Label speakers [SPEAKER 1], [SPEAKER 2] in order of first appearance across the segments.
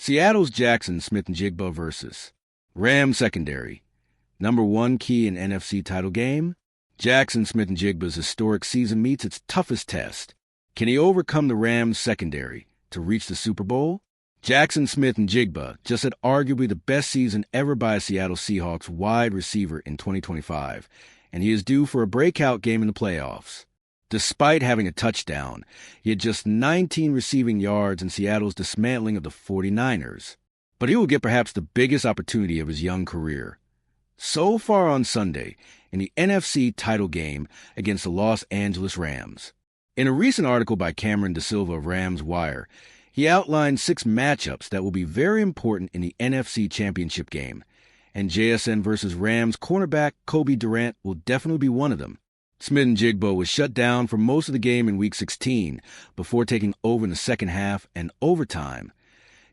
[SPEAKER 1] Seattle's Jaxon Smith-Njigba versus Rams secondary. Number 1 key in NFC title game. Jaxon Smith-Njigba's historic season meets its toughest test. Can he overcome the Rams secondary to reach the Super Bowl? Jaxon Smith-Njigba just had arguably the best season ever by a Seattle Seahawks wide receiver in 2025, and he is due for a breakout game in the playoffs. Despite having a touchdown, he had just 19 receiving yards in Seattle's dismantling of the 49ers. But he will get perhaps the biggest opportunity of his young career. So far on Sunday, in the NFC title game against the Los Angeles Rams. In a recent article by DaSilva of Rams Wire, he outlined 6 matchups that will be very important in the NFC Championship game, and JSN versus Rams cornerback Cobie Durant will definitely be one of them. Smith-Njigba was shut down for most of the game in Week 16 before taking over in the second half and overtime,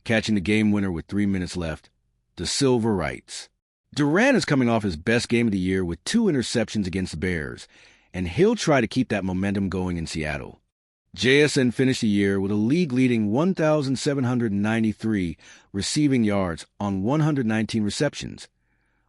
[SPEAKER 1] catching the game winner with 3 minutes left. DaSilva writes, Durant is coming off his best game of the year with 2 interceptions against the Bears, and he'll try to keep that momentum going in Seattle. JSN finished the year with a league-leading 1,793 receiving yards on 119 receptions,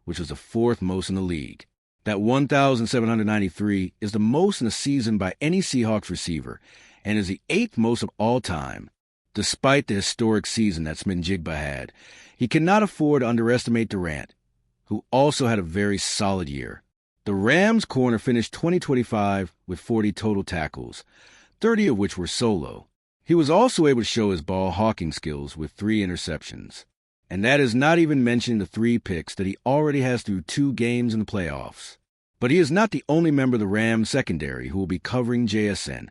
[SPEAKER 1] which was the 4th most in the league. That 1,793 is the most in a season by any Seahawks receiver and is the 8th most of all time. Despite the historic season that Smith-Njigba had, he cannot afford to underestimate Durant, who also had a very solid year. The Rams corner finished 2025 with 40 total tackles, 30 of which were solo. He was also able to show his ball hawking skills with 3 interceptions. And that is not even mentioning the 3 picks that he already has through 2 games in the playoffs. But he is not the only member of the Rams secondary who will be covering JSN,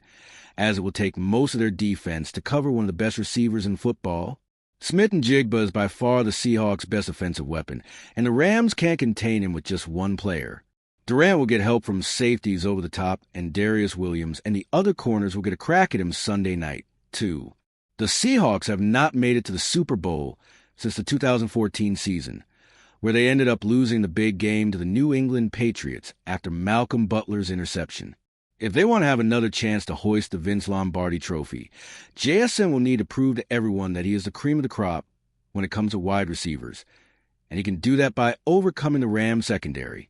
[SPEAKER 1] as it will take most of their defense to cover one of the best receivers in football. Smith-Njigba is by far the Seahawks' best offensive weapon, and the Rams can't contain him with just one player. Durant will get help from safeties over the top and Darius Williams, and the other corners will get a crack at him Sunday night, too. The Seahawks have not made it to the Super Bowl since the 2014 season, where they ended up losing the big game to the New England Patriots after Malcolm Butler's interception. If they want to have another chance to hoist the Vince Lombardi trophy, JSN will need to prove to everyone that he is the cream of the crop when it comes to wide receivers, and he can do that by overcoming the Rams secondary.